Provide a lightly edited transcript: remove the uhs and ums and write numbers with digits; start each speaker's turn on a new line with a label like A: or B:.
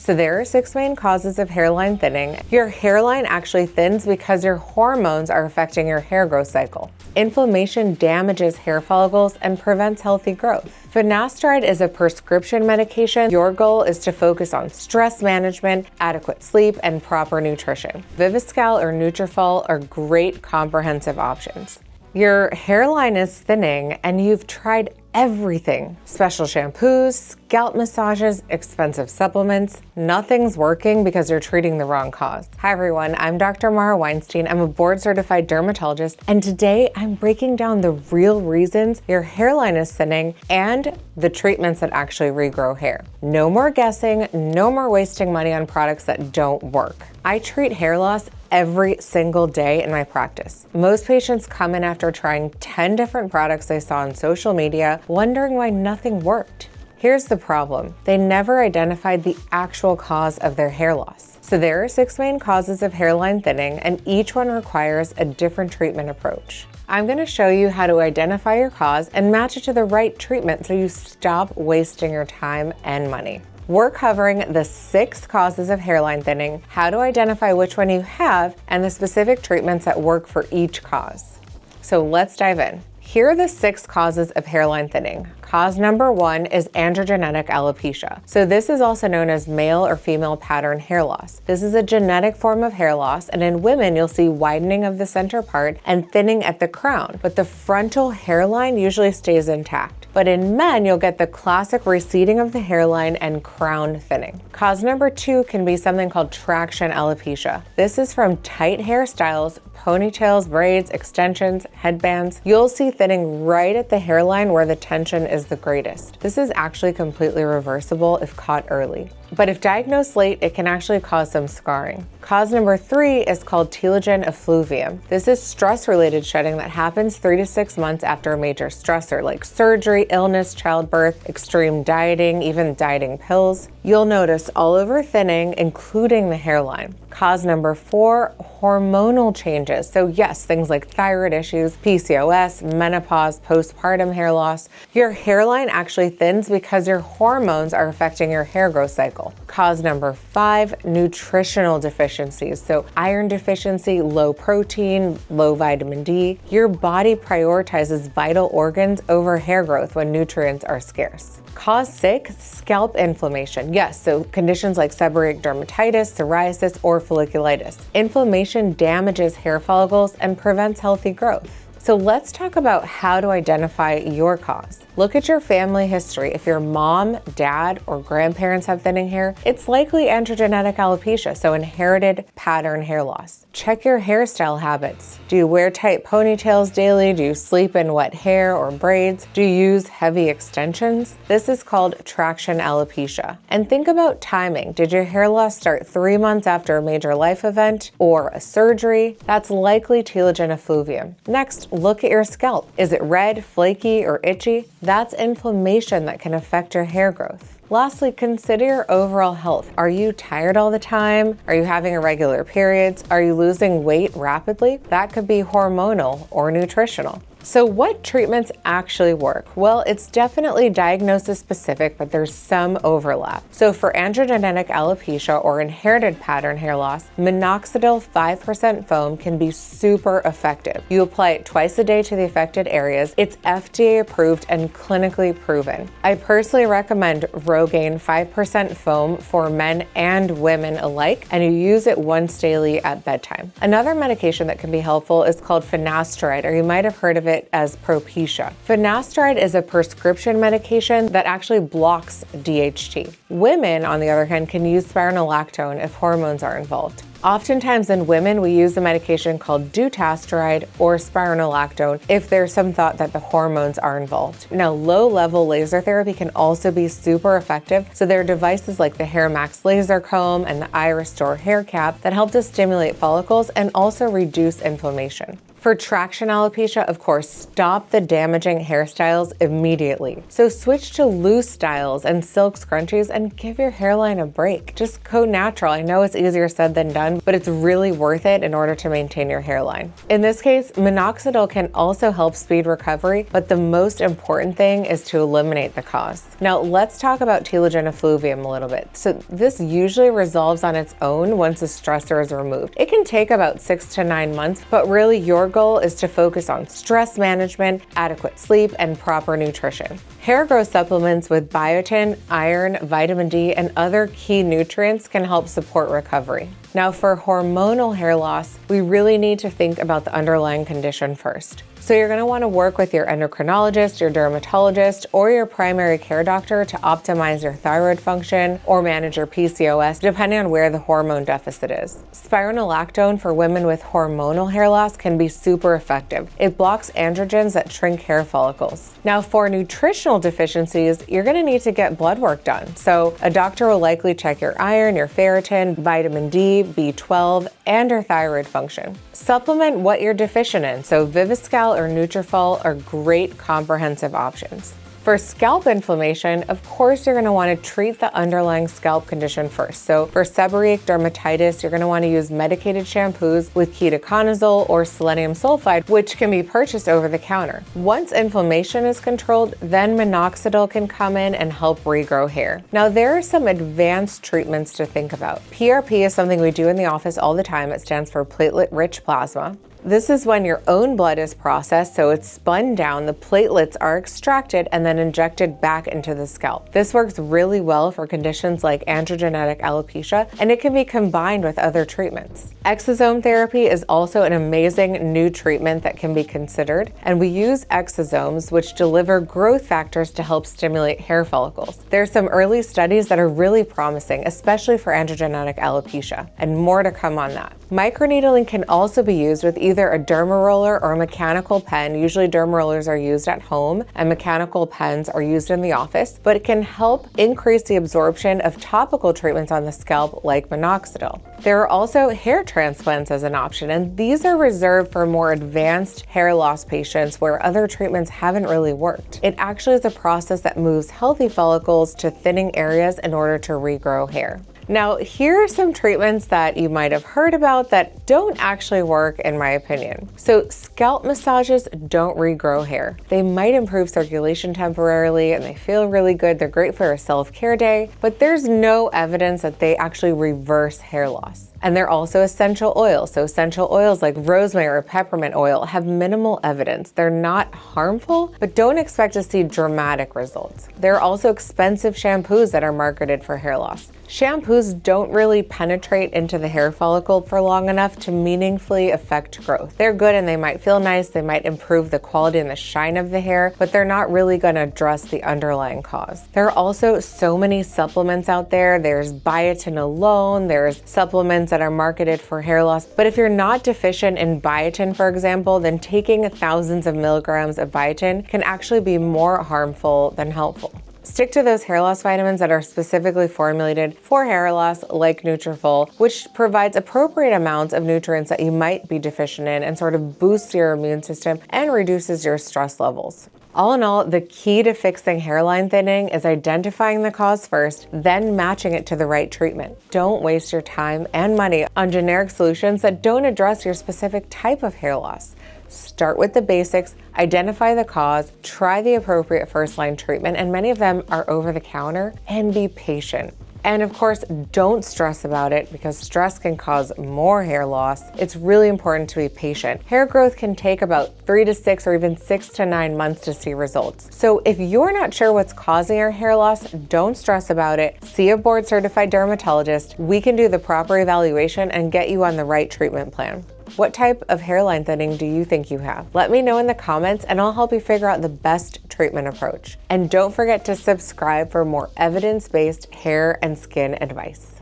A: So there are 6 main causes of hairline thinning. Your hairline actually thins because your hormones are affecting your hair growth cycle. Inflammation damages hair follicles and prevents healthy growth. Finasteride is a prescription medication. Your goal is to focus on stress management, adequate sleep, and proper nutrition. Viviscal or Nutrafol are great comprehensive options. Your hairline is thinning and you've tried everything. Special shampoos, scalp massages, expensive supplements. Nothing's working because you're treating the wrong cause. Hi everyone, I'm Dr. Weinstein. I'm a board-certified dermatologist, and today I'm breaking down the real reasons your hairline is thinning and the treatments that actually regrow hair. No more guessing, no more wasting money on products that don't work. I treat hair loss every single day in my practice. Most patients come in after trying 10 different products they saw on social media, wondering why nothing worked. Here's the problem. They never identified the actual cause of their hair loss. So there are 6 main causes of hairline thinning, and each one requires a different treatment approach. I'm going to show you how to identify your cause and match it to the right treatment so you stop wasting your time and money. We're covering the 6 causes of hairline thinning, how to identify which one you have, and the specific treatments that work for each cause. So let's dive in. Here are the 6 causes of hairline thinning. Cause number 1 is androgenetic alopecia. So this is also known as male or female pattern hair loss. This is a genetic form of hair loss, and in women you'll see widening of the center part and thinning at the crown, but the frontal hairline usually stays intact. But in men, you'll get the classic receding of the hairline and crown thinning. Cause number 2 can be something called traction alopecia. This is from tight hairstyles, ponytails, braids, extensions, headbands. You'll see thinning right at the hairline where the tension is the greatest. This is actually completely reversible if caught early. But if diagnosed late, it can actually cause some scarring. Cause number 3 is called telogen effluvium. This is stress-related shedding that happens 3 to 6 months after a major stressor like surgery, illness, childbirth, extreme dieting, even dieting pills. You'll notice all over thinning, including the hairline. Cause number 4, hormonal changes. So yes, things like thyroid issues, PCOS, menopause, postpartum hair loss. Your hairline actually thins because your hormones are affecting your hair growth cycle. Cause number 5, nutritional deficiencies. So iron deficiency, low protein, low vitamin D. Your body prioritizes vital organs over hair growth when nutrients are scarce. Cause 6, scalp inflammation. Yes, so conditions like seborrheic dermatitis, psoriasis, or folliculitis. Inflammation damages hair follicles and prevents healthy growth. So let's talk about how to identify your cause. Look at your family history. If your mom, dad, or grandparents have thinning hair, it's likely androgenetic alopecia, so inherited pattern hair loss. Check your hairstyle habits. Do you wear tight ponytails daily? Do you sleep in wet hair or braids? Do you use heavy extensions? This is called traction alopecia. And think about timing. Did your hair loss start 3 months after a major life event or a surgery? That's likely telogen effluvium. Next, look at your scalp. Is it red, flaky, or itchy? That's inflammation that can affect your hair growth. Lastly, consider your overall health. Are you tired all the time? Are you having irregular periods? Are you losing weight rapidly? That could be hormonal or nutritional. So what treatments actually work? Well, it's definitely diagnosis specific, but there's some overlap. So for androgenetic alopecia or inherited pattern hair loss, minoxidil 5% foam can be super effective. You apply it twice a day to the affected areas. It's FDA approved and clinically proven. I personally recommend Rogaine 5% foam for men and women alike, and you use it once daily at bedtime. Another medication that can be helpful is called finasteride, or you might have heard of it as Propecia. Finasteride is a prescription medication that actually blocks DHT. Women, on the other hand, can use spironolactone if hormones are involved. Oftentimes in women, we use a medication called dutasteride or spironolactone if there's some thought that the hormones are involved. Now, low-level laser therapy can also be super effective, so there are devices like the Hair Max laser comb and the iRestore hair cap that help to stimulate follicles and also reduce inflammation. For traction alopecia, of course, stop the damaging hairstyles immediately. So switch to loose styles and silk scrunchies and give your hairline a break. Just go natural. I know it's easier said than done, but it's really worth it in order to maintain your hairline. In this case, minoxidil can also help speed recovery, but the most important thing is to eliminate the cause. Now let's talk about telogen effluvium a little bit. So this usually resolves on its own once the stressor is removed. It can take about 6 to 9 months, but really your goal is to focus on stress management, adequate sleep, and proper nutrition. Hair growth supplements with biotin, iron, vitamin D, and other key nutrients can help support recovery. Now for hormonal hair loss, we really need to think about the underlying condition first. So you're going to want to work with your endocrinologist, your dermatologist, or your primary care doctor to optimize your thyroid function or manage your PCOS, depending on where the hormone deficit is. Spironolactone for women with hormonal hair loss can be super effective. It blocks androgens that shrink hair follicles. Now for nutritional deficiencies, you're going to need to get blood work done. So a doctor will likely check your iron, your ferritin, vitamin D, B12, and your thyroid function. Supplement what you're deficient in. So Viviscal or Nutrafol are great comprehensive options. For scalp inflammation, of course, you're going to want to treat the underlying scalp condition first. So for seborrheic dermatitis, you're going to want to use medicated shampoos with ketoconazole or selenium sulfide, which can be purchased over the counter. Once inflammation is controlled, then minoxidil can come in and help regrow hair. Now, there are some advanced treatments to think about. PRP is something we do in the office all the time. It stands for platelet-rich plasma. This is when your own blood is processed, so it's spun down, the platelets are extracted and then injected back into the scalp. This works really well for conditions like androgenetic alopecia, and it can be combined with other treatments. Exosome therapy is also an amazing new treatment that can be considered, and we use exosomes, which deliver growth factors to help stimulate hair follicles. There's some early studies that are really promising, especially for androgenetic alopecia, and more to come on that. Microneedling can also be used with either a derma roller or a mechanical pen. Usually derma rollers are used at home and mechanical pens are used in the office, but it can help increase the absorption of topical treatments on the scalp like minoxidil. There are also hair transplants as an option, and these are reserved for more advanced hair loss patients where other treatments haven't really worked. It actually is a process that moves healthy follicles to thinning areas in order to regrow hair. Now, here are some treatments that you might have heard about that don't actually work, in my opinion. So scalp massages don't regrow hair. They might improve circulation temporarily and they feel really good. They're great for a self-care day, but there's no evidence that they actually reverse hair loss. And they're also essential oils. So essential oils like rosemary or peppermint oil have minimal evidence. They're not harmful, but don't expect to see dramatic results. There are also expensive shampoos that are marketed for hair loss. Shampoos don't really penetrate into the hair follicle for long enough to meaningfully affect growth. They're good and they might feel nice, they might improve the quality and the shine of the hair, but they're not really going to address the underlying cause. There are also so many supplements out there. There's biotin alone, there's supplements that are marketed for hair loss, but if you're not deficient in biotin, for example, then taking thousands of milligrams of biotin can actually be more harmful than helpful. Stick to those hair loss vitamins that are specifically formulated for hair loss, like Nutrafol, which provides appropriate amounts of nutrients that you might be deficient in and sort of boosts your immune system and reduces your stress levels. All in all, the key to fixing hairline thinning is identifying the cause first, then matching it to the right treatment. Don't waste your time and money on generic solutions that don't address your specific type of hair loss. Start with the basics, identify the cause, try the appropriate first-line treatment, and many of them are over the counter, and be patient. And of course, don't stress about it because stress can cause more hair loss. It's really important to be patient. Hair growth can take about 3 to 6 or even 6 to 9 months to see results. So if you're not sure what's causing your hair loss, don't stress about it. See a board-certified dermatologist. We can do the proper evaluation and get you on the right treatment plan. What type of hairline thinning do you think you have? Let me know in the comments and I'll help you figure out the best treatment approach. And don't forget to subscribe for more evidence-based hair and skin advice.